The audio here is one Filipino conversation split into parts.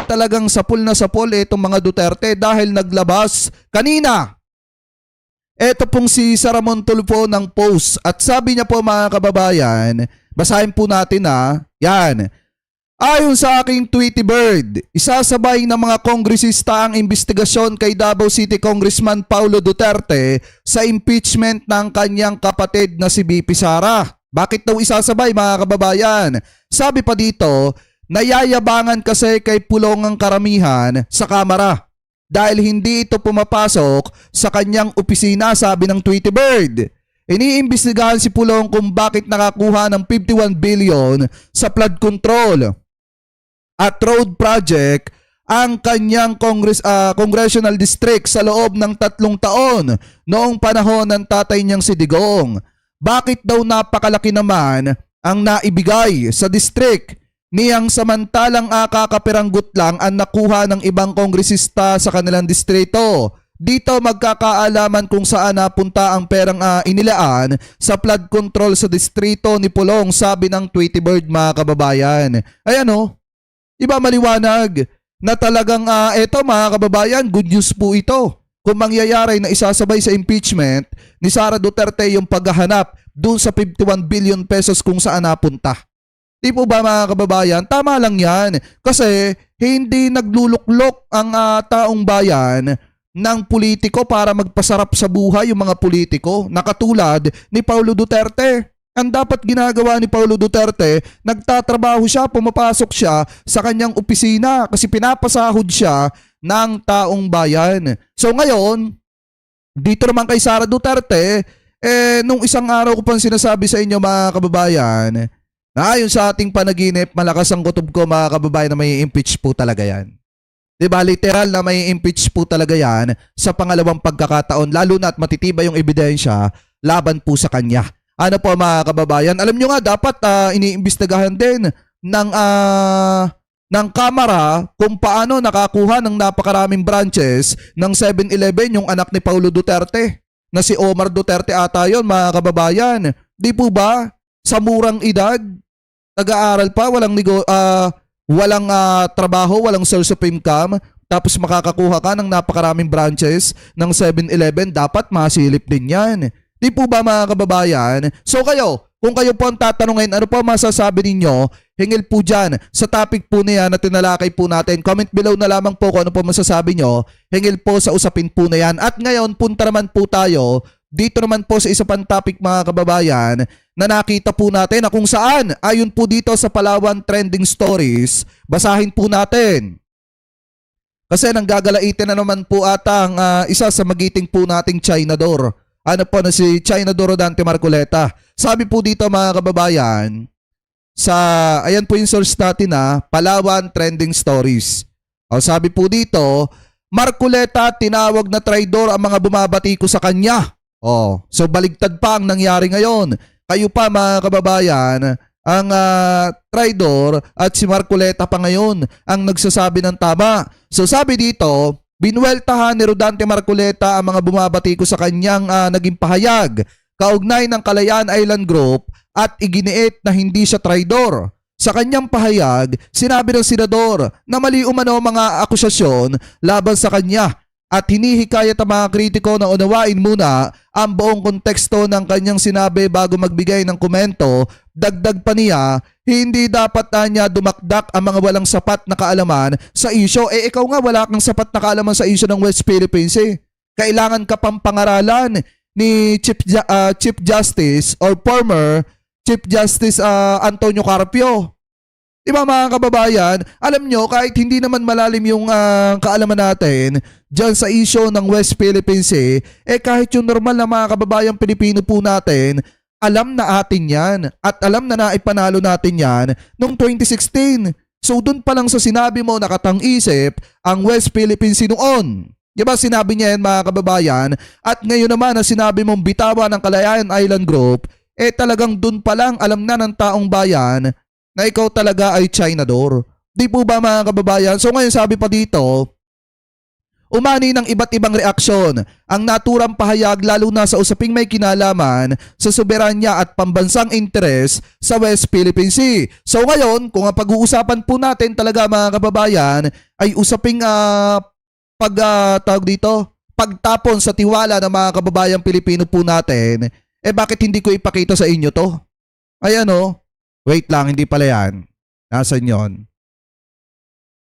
talagang sapul na sapul itong mga Duterte dahil naglabas kanina. Ito pong si Saramon Tulfo ng post at sabi niya po mga kababayan, basahin po natin yan. Ayon sa aking Tweety Bird, isasabay ng mga kongresista ang investigasyon kay Davao City Congressman Paulo Duterte sa impeachment ng kanyang kapatid na si BP Sara. Bakit daw isasabay mga kababayan? Sabi pa dito, nayayabangan kasi kay Pulong ang karamihan sa Kamara dahil hindi ito pumapasok sa kanyang opisina, sabi ng Tweety Bird. Iniimbestigahan si Pulong kung bakit nakakuha ng 51 billion sa flood control at road project ang kanyang congressional district sa loob ng 3 taon noong panahon ng tatay niyang si Digong. Bakit daw napakalaki naman ang naibigay sa district niyang samantalang kakapiranggut lang ang nakuha ng ibang kongresista sa kanilang distrito? Dito magkakaalaman kung saan napunta ang perang inilaan sa flood control sa distrito ni Pulong, sabi ng Tweety Bird mga kababayan. Ayan iba maliwanag na talagang eto mga kababayan, good news po ito. Kung mangyayari na isasabay sa impeachment ni Sara Duterte yung paghahanap dun sa 51 billion pesos kung saan napunta. Di po ba mga kababayan? Tama lang yan. Kasi hindi nagluluklok ang taong bayan ng politiko para magpasarap sa buhay yung mga politiko na katulad ni Paulo Duterte. Ang dapat ginagawa ni Paulo Duterte, nagtatrabaho siya, pumapasok siya sa kanyang opisina kasi pinapasahod siya ng taong bayan. So ngayon, dito naman kay Sara Duterte, nung isang araw ko pang sinasabi sa inyo mga kababayan, na ayon sa ating panaginip, malakas ang kutob ko mga kababayan na may impeach po talaga yan. Diba, literal na may impeach po talaga yan sa pangalawang pagkakataon, lalo na at matitibay yung ebidensya laban po sa kanya. Ano po mga kababayan, alam nyo nga dapat iniimbestigahan din ng Kamara kung paano nakakuha ng napakaraming branches ng 7-Eleven yung anak ni Paulo Duterte na si Omar Duterte ata yun mga kababayan. Di po ba? Sa murang edad, nag-aaral pa, walang trabaho, walang source of income, tapos makakakuha ka ng napakaraming branches ng 7-Eleven, dapat masilip din yan. Di po ba mga kababayan? So kayo, kung kayo po ang tatanungin, ano po masasabi ninyo? Hingil po dyan sa topic po niya na tinalakay po natin. Comment below na lamang po kung ano po masasabi nyo. Hingil po sa usapin po na yan. At ngayon, punta naman po tayo dito naman po sa isa pang topic mga kababayan na nakita po natin na kung saan ayon po dito sa Palawan Trending Stories. Basahin po natin. Kasi nanggagalaitin na naman po ata ang isa sa magiting po nating Chinador. Ano po na si Chinador Rodante Marcoleta. Sabi po dito mga kababayan, ayan po yung source natin Palawan Trending Stories. Sabi po dito, Marcoleta tinawag na traidor ang mga bumabati ko sa kanya. So baligtad pa ang nangyari ngayon. Kayo pa mga kababayan, ang traidor at si Marcoleta pa ngayon ang nagsasabi ng tama. So sabi dito, binuweltahan ni Rodante Marcoleta ang mga bumabati ko sa kanyang naging pahayag kaugnay ng Kalayaan Island Group at iginiit na hindi siya traidor. Sa kanyang pahayag, sinabi ng senador na mali umano mga akusasyon laban sa kanya at hinihikayat ang mga kritiko na unawain muna ang buong konteksto ng kanyang sinabi bago magbigay ng komento. Dagdag pa niya, hindi dapat niya dumakdak ang mga walang sapat na kaalaman sa isyo. Ikaw nga wala kang sapat na kaalaman sa isyo ng West Philippines. Kailangan ka pang pangaralan ni Chief Justice or former Chief Justice Antonio Carpio. Diba mga kababayan, alam nyo kahit hindi naman malalim yung kaalaman natin dyan sa isyo ng West Philippines kahit yung normal na mga kababayang Pilipino po natin, alam na atin yan at alam na naipanalo natin yan noong 2016. So dun pa lang sa sinabi mo nakatang-isip ang West Philippines noon. Diba sinabi niya yan mga kababayan at ngayon naman na sinabi mong bitawan ng Kalayaan Island Group, talagang dun pa lang alam na ng taong bayan na ikaw talaga ay Chinador. Di po ba mga kababayan? So ngayon sabi pa dito, umani ng iba't ibang reaksyon ang naturang pahayag lalo na sa usaping may kinalaman sa soberanya at pambansang interes sa West Philippine Sea. So ngayon, kung ang pag-uusapan po natin talaga mga kababayan ay usaping tawag dito, pagtapon sa tiwala ng mga kababayang Pilipino po natin, bakit hindi ko ipakita sa inyo to? Ayan o. Wait lang, hindi pala yan. Nasaan yon?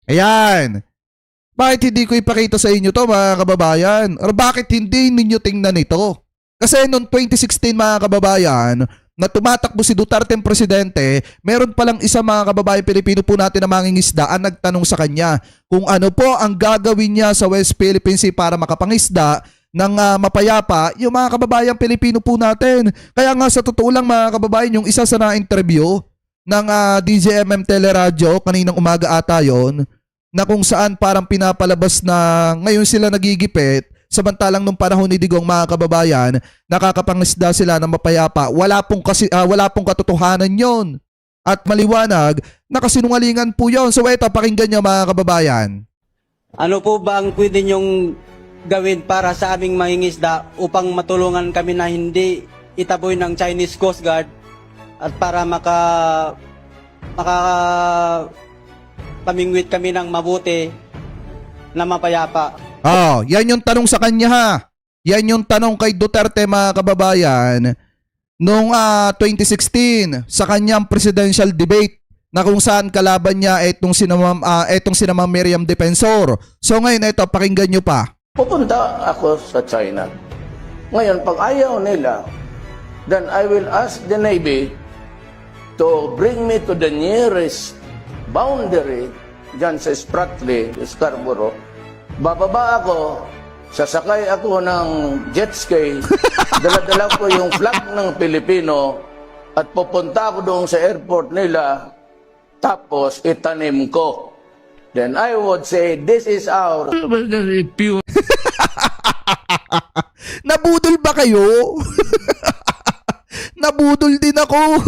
Ayan. Bakit hindi ko ipakita sa inyo to mga kababayan? Or bakit hindi ninyo tingnan ito? Kasi noong 2016 mga kababayan, na tumatakbo si Duterte ang presidente, meron palang isa mga kababayan Pilipino po natin na mangingisda ang nagtanong sa kanya kung ano po ang gagawin niya sa West Philippine Sea para makapangisda ng mapayapa yung mga kababayang Pilipino po natin. Kaya nga sa totoo lang mga kababayan, yung isa sa na-interview ng DZMM Teleradyo, kaninang umaga ata yun, na kung saan parang pinapalabas na ngayon sila nagigipit, samantalang nung panahon ni Digong mga kababayan, nakakapangisda sila ng mapayapa. Wala pong katotohanan yon. At maliwanag, nakasinungalingan po yon. So eto, pakinggan nyo mga kababayan. Ano po ba ang pwede niyong gawin para sa aming mangingisda upang matulungan kami na hindi itaboy ng Chinese Coast Guard at para pamingwit kami ng mabuti na mapayapa? Oh, yan yung tanong sa kanya ha. Yan yung tanong kay Duterte mga kababayan noong 2016 sa kanyang presidential debate na kung saan kalaban niya itong si Ma'am Miriam Defensor. So ngayon ito, pakinggan nyo pa. Pupunta ako sa China. Ngayon, pag ayaw nila, then I will ask the Navy to bring me to the nearest boundary dyan sa Spratly, Scarborough. Bababa ako, sasakay ako ng jet ski, dala-dala ko yung flag ng Pilipino at pupunta ako doon sa airport nila, tapos itanim ko. Then I would say, this is our... Nabudol ba kayo? Nabudol din ako.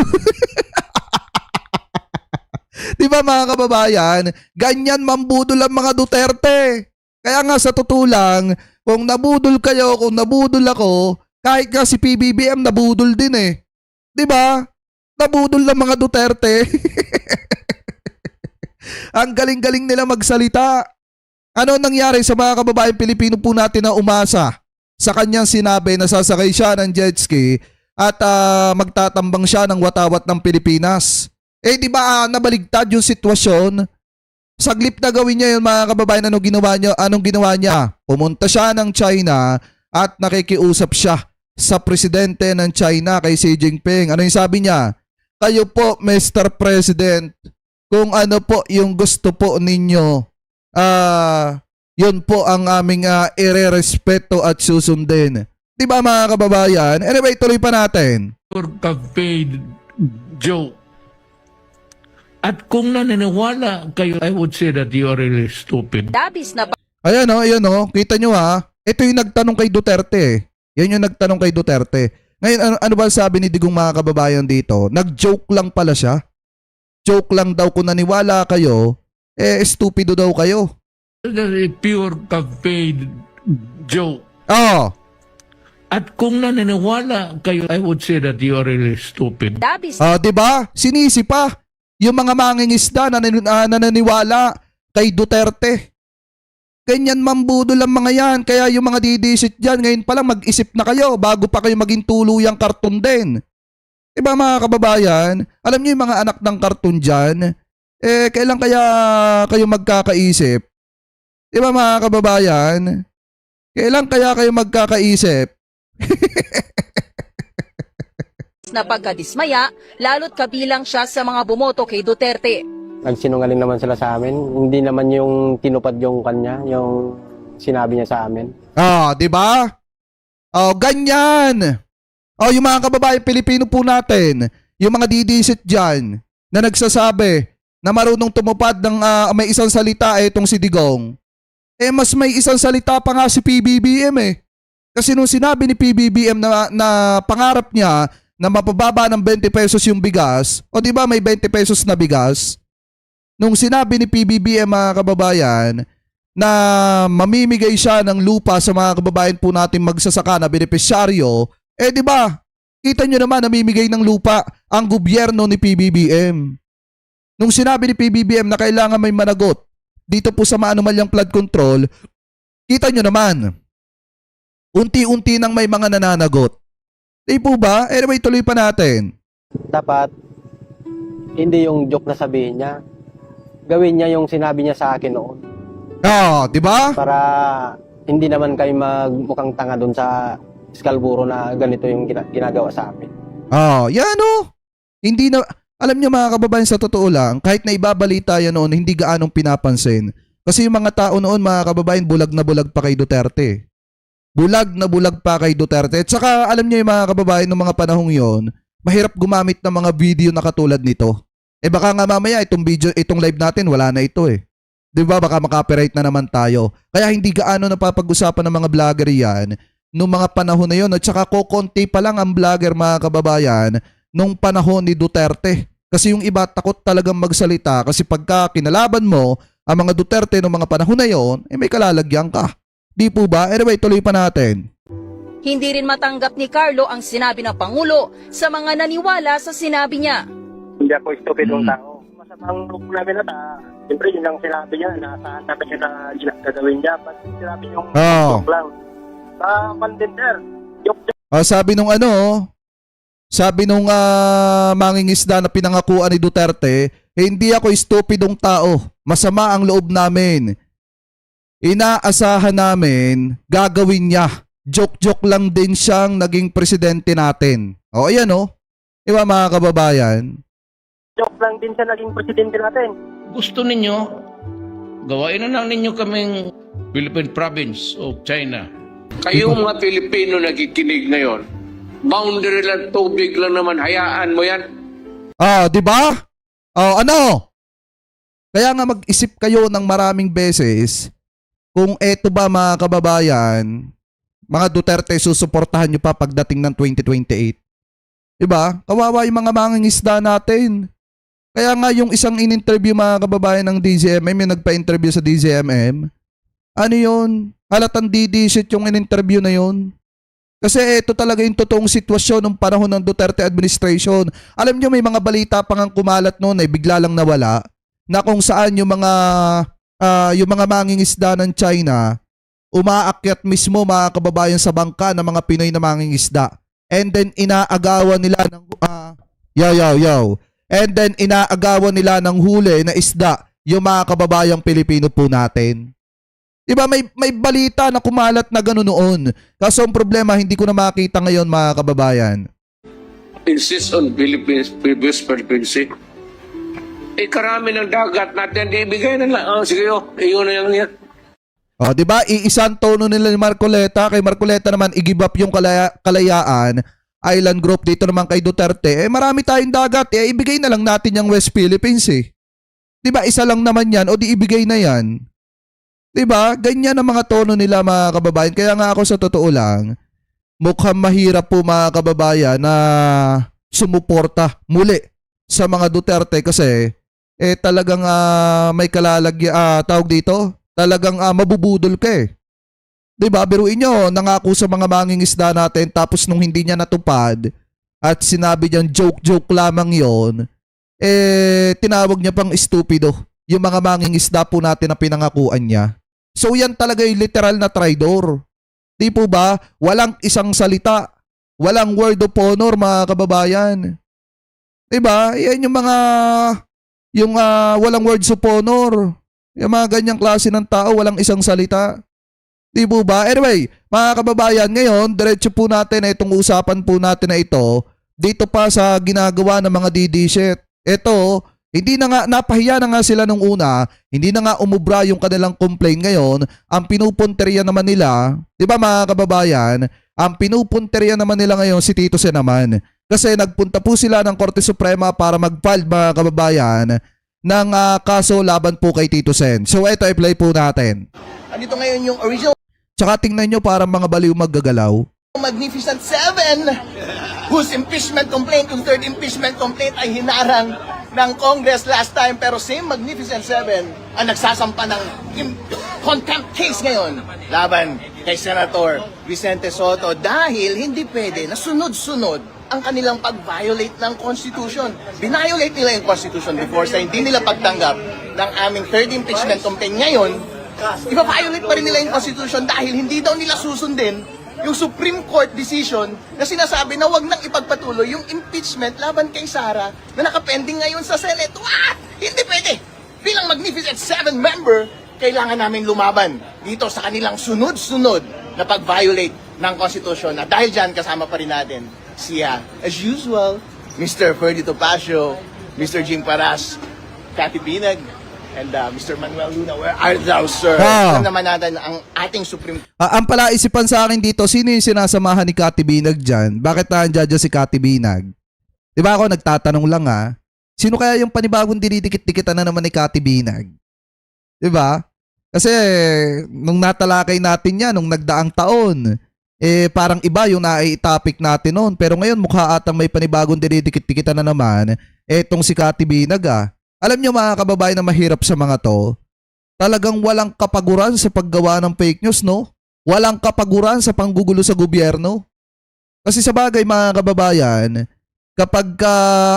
Di ba mga kababayan? Ganyan mambudol ang mga Duterte. Kaya nga sa totoo lang, kung nabudol kayo, kung nabudol ako, kahit nga si PBBM nabudol din eh. Di ba? Nabudol ng mga Duterte. Ang galing-galing nila magsalita. Ano nangyari sa mga kababayan Pilipino po natin na umasa sa kanyang sinabi na sasakay siya ng jet ski at magtatambang siya ng watawat ng Pilipinas? Di ba nabaligtad yung sitwasyon? Saglip na gawin niya yun mga kababayan. Anong ginawa niya? Pumunta siya ng China at nakikiusap siya sa presidente ng China kay Xi Jinping. Ano yung sabi niya? Kayo po, Mr. President, kung ano po yung gusto po ninyo, yun po ang aming irerespeto at susundin. Di ba mga kababayan? Anyway, tuloy pa natin. Campaign joke. At kung naniniwala kayo, I would say that you are really stupid. Dabis na Ayan o. Kita nyo ha. Ito yung nagtanong kay Duterte. Yan yung nagtanong kay Duterte. Ngayon, ano ba sabi ni Digong mga kababayan dito? Nag-joke lang pala siya. Joke lang daw kung naniwala kayo, stupido daw kayo. That is a pure campaign joke. Oh. At kung naniniwala kayo, I would say that you are really stupid. dabis Di ba? Sinisi pa yung mga mangingisda na nananiwala kay Duterte. Ganyan mambudol ang mga yan. Kaya yung mga didisit dyan, ngayon pa lang mag-isip na kayo bago pa kayo maging tuluyang karton din. Diba mga kababayan? Alam niyo yung mga anak ng karton dyan, kailan kaya kayo magkakaisip? Diba mga kababayan? Kailan kaya kayo magkakaisip? na pagkadismaya, lalo't kabilang siya sa mga bumoto kay Duterte. Nagsinungaling naman sila sa amin. Hindi naman yung tinupad yung kanya, yung sinabi niya sa amin. Di ba? Ganyan. Yung mga kababayan Pilipino po natin, yung mga didisit dyan, na nagsasabi na marunong tumupad ng may isang salita itong si Digong. Mas may isang salita pa nga si PBBM eh. Kasi nung sinabi ni PBBM na pangarap niya na mapababa ng 20 pesos yung bigas, o di ba may 20 pesos na bigas? Nung sinabi ni PBBM mga kababayan na mamimigay siya ng lupa sa mga kababayan po natin magsasaka na benepisyaryo, di ba? Kita nyo naman namimigay ng lupa ang gobyerno ni PBBM. Nung sinabi ni PBBM na kailangan may managot dito po sa maanumalyang flood control, kita nyo naman, unti-unti nang may mga nananagot. Di po ba? Anyway, tuloy pa natin. Dapat, hindi yung joke na sabihin niya. Gawin niya yung sinabi niya sa akin noon. Di ba? Para hindi naman kayo magmukhang tanga doon sa Scalburo na ganito yung ginagawa sa amin. Yan Hindi na, alam niyo mga kababayan, sa totoo lang, kahit na ibabalita yan noon, hindi gaanong pinapansin. Kasi yung mga tao noon, mga kababayan, bulag na bulag pa kay Duterte. Bulag na bulag pa kay Duterte. At saka alam niyo yung mga kababayan ng mga panahong yon, mahirap gumamit ng mga video na katulad nito. Baka nga mamaya itong live natin, wala na ito eh. 'Di ba? Baka makopyright na naman tayo. Kaya hindi gaano napapag-usapan ng mga vlogger yan nung mga panahon na yon. At saka kokonti pa lang ang vlogger, mga kababayan, nung panahon ni Duterte. Kasi yung iba takot talagang magsalita kasi pagka kinalaban mo ang mga Duterte nung mga panahon na yon, may kalalagyan ka. Di po ba? Anyway, tuloy pa natin. Hindi rin matanggap ni Carlo ang sinabi ng Pangulo sa mga naniwala sa sinabi niya. Hindi ako estupidong tao. Masamang loob namin na siyempre yun ang sinabi niya, nasaan namin siya na gagawin niya. Pag sinabi yung joke lang. Contender, joke. Sabi nung mangingisda na pinangakuan ni Duterte, hindi ako estupidong tao. Masama ang loob namin. Inaasahan namin, gagawin niya. Joke-joke lang din siyang naging presidente natin. Ayan Diba mga kababayan? Joke lang din siya naging presidente natin. Gusto ninyo, gawain na lang ninyo kaming Philippine Province of China. Kayong mga Pilipino nakikinig ngayon, boundary lang, tubig lang naman, hayaan mo yan. Di ba? Kaya nga mag-isip kayo ng maraming beses kung eto ba mga kababayan, mga Duterte susuportahan nyo pa pagdating ng 2028. Diba? Kawawa yung mga mangingisda natin. Kaya nga yung isang in-interview mga kababayan ng DZMM, yung nagpa-interview sa DZMM, ano yun? Halatang didisit yung in-interview na yun. Kasi ito talaga yung totoong sitwasyon ng panahon ng Duterte administration. Alam nyo, may mga balita pa ngang kumalat noon ay bigla lang nawala na kung saan yung mga mangingisda ng China umaakyat mismo mga kababayan sa bangka ng mga Pinoy na mangingisda. And then inaagawan nila ng And then inaagawan nila ng huli na isda yung mga kababayang Pilipino po natin. Diba may balita na kumalat na gano'n noon. Kaso ang problema hindi ko na makita ngayon mga kababayan. Insist on Philippines, previous Philippines. Karami ng dagat natin, di ibigay na lang. Sige iyon na yan. Diba? Iisang tono nila ni Marcoleta. Kay Marcoleta naman, i-give up yung Kalayaan Island Group. Dito naman kay Duterte. Marami tayong dagat. Ibigay na lang natin yung West Philippines eh. Diba? Isa lang naman yan. O di ibigay na yan. Diba? Ganyan ang mga tono nila mga kababayan. Kaya nga ako sa totoo lang, mukhang mahirap po mga kababayan na sumuporta muli sa mga Duterte kasi talagang may kalalagyan, tawag dito, talagang mabubudol ka eh. Diba? Biruin nyo, nangako sa mga mangingisda natin tapos nung hindi niya natupad at sinabi niyang joke-joke lamang yon, tinawag niya pang estupido yung mga mangingisda po natin na pinangakuan niya. So yan talaga yung literal na traidor. Di po ba? Walang isang salita. Walang word of honor mga kababayan. Diba? Yan yung walang words of honor. Yung mga ganyang klase ng tao, walang isang salita. Di po ba? Anyway, mga kababayan, ngayon, diretso po natin itong usapan po natin na ito dito pa sa ginagawa ng mga DD-shit. Ito, hindi na nga, napahiya na nga sila nung una, hindi na nga umubra yung kanilang complaint ngayon, ang pinupunteriya naman nila, di ba mga kababayan, ang pinupunteriya naman nila ngayon si Tito Sen naman. Kasi nagpunta po sila ng Korte Suprema para mag-file mga kababayan ng kaso laban po kay Tito Sen. So ito, i-play po natin. Andito ngayon yung original Tsaka tingnan nyo parang mga baliw maggagalaw. Magnificent Seven, whose impeachment complaint, yung third impeachment complaint ay hinarang ng Congress last time, pero same Magnificent Seven ang nagsasampa ng contempt case ngayon laban kay Senator Vicente Soto dahil hindi pwede na sunod-sunod ang kanilang pag-violate ng Constitution. Binviolate nila yung Constitution before sa hindi nila pagtanggap ng aming third impeachment complaint. Ngayon, iba-violate pa rin nila yung Constitution dahil hindi daw nila susundin yung Supreme Court decision na sinasabi na wag nang ipagpatuloy yung impeachment laban kay Sara na nakapending ngayon sa Senate. Hindi pwede! Bilang Magnificent Seven member, kailangan namin lumaban dito sa kanilang sunod-sunod na pag-violate ng Constitution. At dahil dyan, kasama pa rin natin siya, as usual, Mr. Ferdy Topacio, Mr. Jim Paras, Cathy Binag, and Mr. Manuel Luna. Where are thou, sir? Alam naman natin ang ating Supreme Ang palaisipan sa akin dito, sino yung sinasamahan ni Cathy Binag dyan? Bakit nandiyan si Cathy Binag? Diba ako nagtatanong lang sino kaya yung panibagong dinidikit-dikitan na naman ni Cathy Binag? Diba? Kasi nung natalakay natin yan, nung nagdaang taon, parang iba yung nai-topic natin noon. Pero ngayon mukha atang may panibagong dinidikit-dikitan na naman. Etong si Cathy Binag Alam nyo mga kababayan na mahirap sa mga to, talagang walang kapaguran sa paggawa ng fake news, no? Walang kapaguran sa panggugulo sa gobyerno. Kasi sa bagay mga kababayan, kapag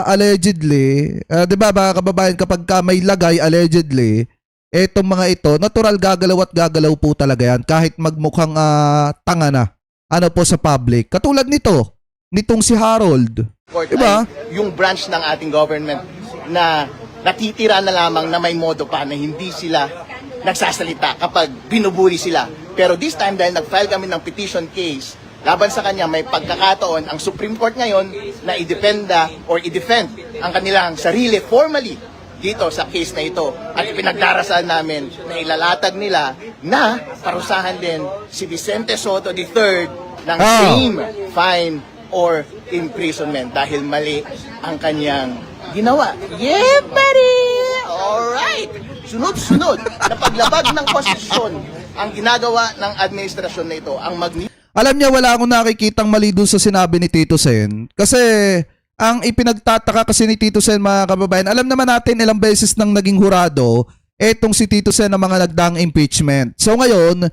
allegedly, di ba mga kababayan, kapag may lagay allegedly, etong mga ito, natural gagalaw at gagalaw po talaga yan kahit magmukhang tanga na. Ano po sa public. Katulad nitong si Harold. Court Diba? ay yung branch ng ating government na natitira na lamang na may modo pa na hindi sila nagsasalita kapag binubuli sila. Pero this time dahil nag-file kami ng petition case laban sa kanya, may pagkakataon ang Supreme Court ngayon na i-defenda or i-defend ang kanilang sarili formally dito sa case na ito. At ipinagdarasal namin na ilalatag nila na parusahan din si Vicente Soto III ng same fine or imprisonment dahil mali ang kanyang ginawa. Yeah, buddy! Alright! Sunod-sunod na paglabag ng konstitusyon ang ginagawa ng administrasyon na ito. Ang Alam niya, wala akong nakikitang mali dun sa sinabi ni Tito Sen. Kasi ang ipinagtataka kasi ni Tito Sen mga kababayan, alam naman natin ilang beses nang naging hurado etong si Tito Sen ng mga nagdaang impeachment. So ngayon,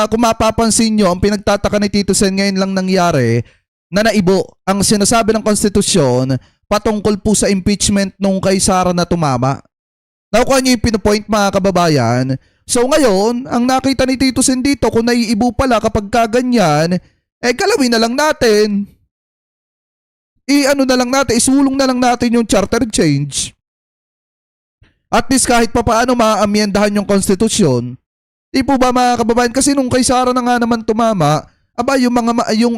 kung mapapansin nyo, ang pinagtataka ni Tito Sen ngayon lang nangyari na naibo ang sinasabi ng konstitusyon patungkol po sa impeachment nung kay Sara na tumama. Nakuha niyo yung pinupoint mga kababayan. So ngayon, ang nakita ni Tito Sen dito, kung naiibo pala kapag kaganyan, galawin na lang natin. Isulong na lang natin yung charter change. At least kahit pa paano maaamyendahan yung konstitusyon. Di po ba mga kababayan? Kasi nung kay Sara na nga naman tumama, yung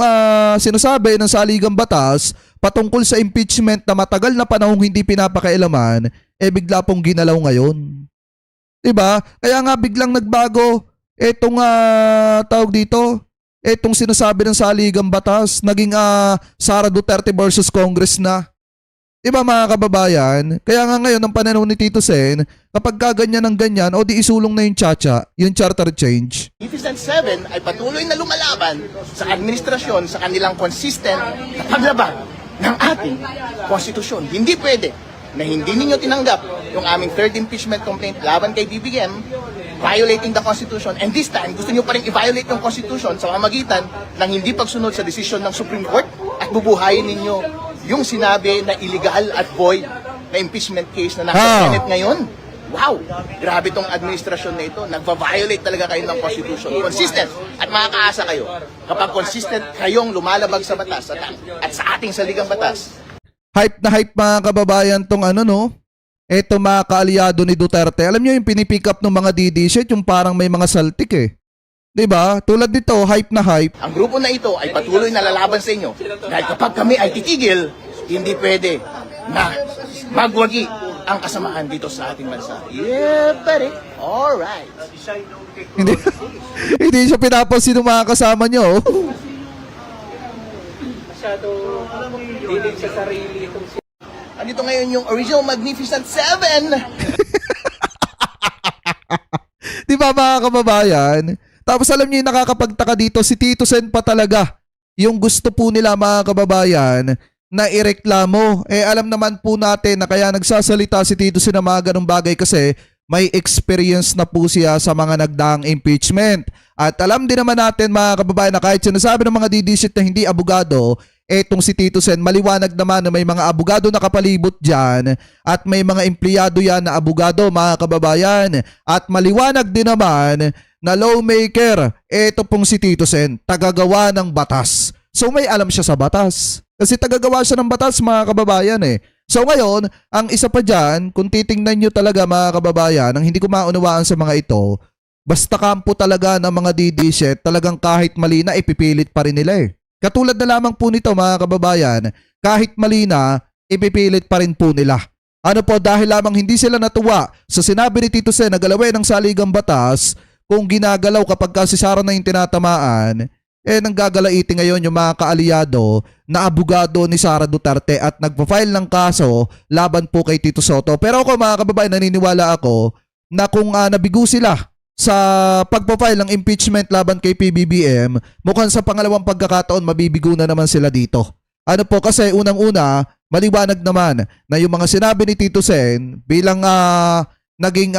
sinasabi ng saligang batas patungkol sa impeachment na matagal na panahong hindi pinapakailaman, bigla pong ginalaw ngayon. Diba? Kaya nga biglang nagbago etong tawag dito, etong sinasabi ng saligang batas, naging Sara Duterte versus Congress na. Diba mga kababayan? Kaya nga ngayon ang pananaw ni Tito Sen, kapag kaganyan ng ganyan, o di isulong na yung yung charter change. Magnificent Seven ay patuloy na lumalaban sa administrasyon sa kanilang consistent na paglabag ng ating konstitusyon. Hindi pwede na hindi ninyo tinanggap yung aming third impeachment complaint laban kay BBM, violating the Constitution, and this time gusto nyo pa rin i-violate yung Constitution sa pamamagitan ng hindi pagsunod sa desisyon ng Supreme Court at bubuhayin ninyo yung sinabi na illegal at void na impeachment case na nasa Senate ngayon. Wow! Grabe tong administrasyon na ito. Nagpa-violate talaga kayo ng Constitution. Consistent. At makakaasa kayo. Kapag consistent kayong lumalabag sa batas at sa ating saligang batas. Hype na hype mga kababayan tong eto mga kaalyado ni Duterte. Alam nyo yung pinipick up ng mga DD shit, yung parang may mga saltik Diba? Tulad dito, hype na hype. Ang grupo na ito ay patuloy na lalaban sa inyo. Dahil kapag kami ay titigil, hindi pwede na magwagi ang kasamaan dito sa ating bansa. Yeah, buddy. Alright. Hindi siya pinapansin ng mga kasama nyo. Andito ngayon yung original Magnificent Seven. Di ba mga kababayan? Tapos alam niyo yung nakakapagtaka dito, si Tito Sen pa talaga yung gusto po nila mga kababayan na ireklamo. Alam naman po natin na kaya nagsasalita si Tito Sen ng mga ganong bagay kasi may experience na po siya sa mga nagdaang impeachment. At alam din naman natin mga kababayan na kahit sinasabi ng mga didisit na hindi abogado, etong si Tito Sen, maliwanag naman na may mga abogado na kapalibot dyan at may mga empleyado yan na abogado mga kababayan. At maliwanag din naman na lawmaker, eto pong si Tito Sen, tagagawa ng batas. So may alam siya sa batas. Kasi tagagawa siya ng batas mga kababayan So ngayon, ang isa pa dyan, kung titingnan nyo talaga mga kababayan, ang hindi ko maunawaan sa mga ito, basta kampo talaga ng mga DDSet, talagang kahit mali na, ipipilit pa rin nila Katulad na lamang po nito mga kababayan, kahit mali na, ipipilit pa rin po nila. Ano po, dahil lamang hindi sila natuwa sa sinabi ni Tito Sen na galawin ng saligang batas, kung ginagalaw kapag si Sara na yung tinatamaan, nanggagalaiti ngayon yung mga kaalyado na abogado ni Sara Duterte at nagpa-file ng kaso laban po kay Tito Soto. Pero ako mga kababayan, naniniwala ako na kung nabigo sila sa pagpa-file ng impeachment laban kay PBBM, mukhang sa pangalawang pagkakataon mabibigo na naman sila dito. Ano po, kasi unang-una, maliwanag naman na yung mga sinabi ni Tito Sen bilang naging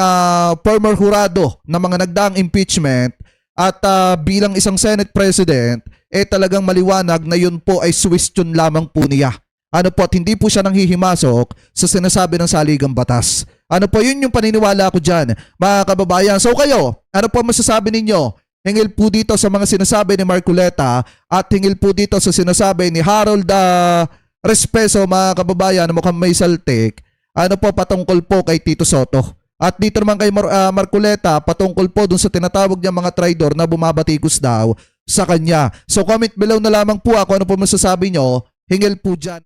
former hurado ng mga nagdaang impeachment at bilang isang Senate President, talagang maliwanag na yun po ay suwestyon lamang po niya. Ano po, at hindi po siya nanghihimasok sa sinasabi ng saligang batas. Ano po, yun yung paniniwala ko dyan, mga kababayan. So kayo, ano po masasabi ninyo? Hingil po dito sa mga sinasabi ni Marcoleta at hingil po dito sa sinasabi ni Harold Respeso, mga kababayan, na mukhang may saltik. Ano po, patungkol po kay Tito Soto. At dito naman kay Marcoleta, patungkol po dun sa tinatawag niya mga traidor na bumabatikos daw sa kanya. So comment below na lamang po ako ano po masasabi nyo. Hingil po dyan.